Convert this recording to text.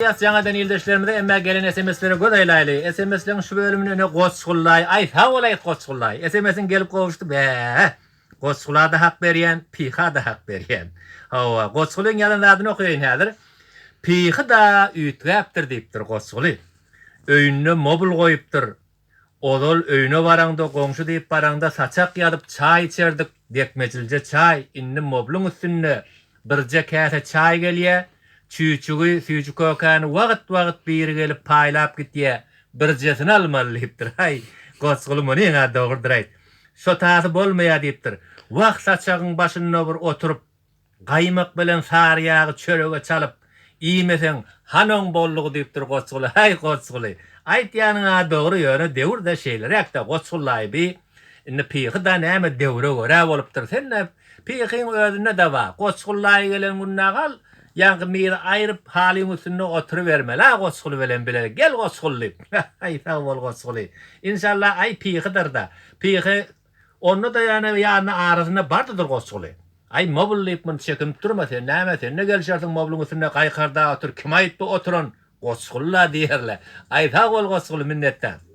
Yangadan ildeşlerimde emme gelen SMS'lere göz aylaylı. SMS'lerin şu bölümünü qoçqullay. Ay sağ olay qoçqullay. SMS'in gelip qovuştu be. Qoçqula da hak beriyen, piha da hak beriyen. Hava qoçqulun yanında adını okuyun hadır. Pihi da ütgäptir deyiptir qoçqulu. Öýünne mobil goýupdyr. Odol öýüne baranda goňşu diýip baranda saçak ýadyp çay içerdik. Dekmejilje çay inni mobilun üstünde birje käse çay gelýär. Çüçügü süýçü kökany wagt biri gelip paýlap gitýär. Birjesini almaly diýipdir. Hay, goçguly muny ýa dogurdyr aýt. Şo taýy bolmaýar diýipdir. Wagt saçagyň başynda bir oturup gaýmak bilen sary ýagy çörege çalyp iýmesen hanoň bollugy diýipdir goçguly. Hay goçguly. Aýtýanyňa dogry ýöne dewrde şeýler ýakda goçgullaý bi. Indi piýi da näme dewre görä bolupdyr. Sen piýiň özünde de bar. Goçgullaý gelen günna gal ýa-ni mir aýryp halyň üstünde oturuvermeli. Ha goçguly bilen bilen gel goçguly. Ay sag bol goçguly. İnşallah ay piýidir da. Piýi onu da ýany arasyna bardyr goçguly. Ay mobillyp mun çekinip durma sen näme sen ne gelşersiň mobilyň üstünde gaýkarda otur kim aýtdy oturan goçgulla diýerler. Ay sag bol goçguly minnetden.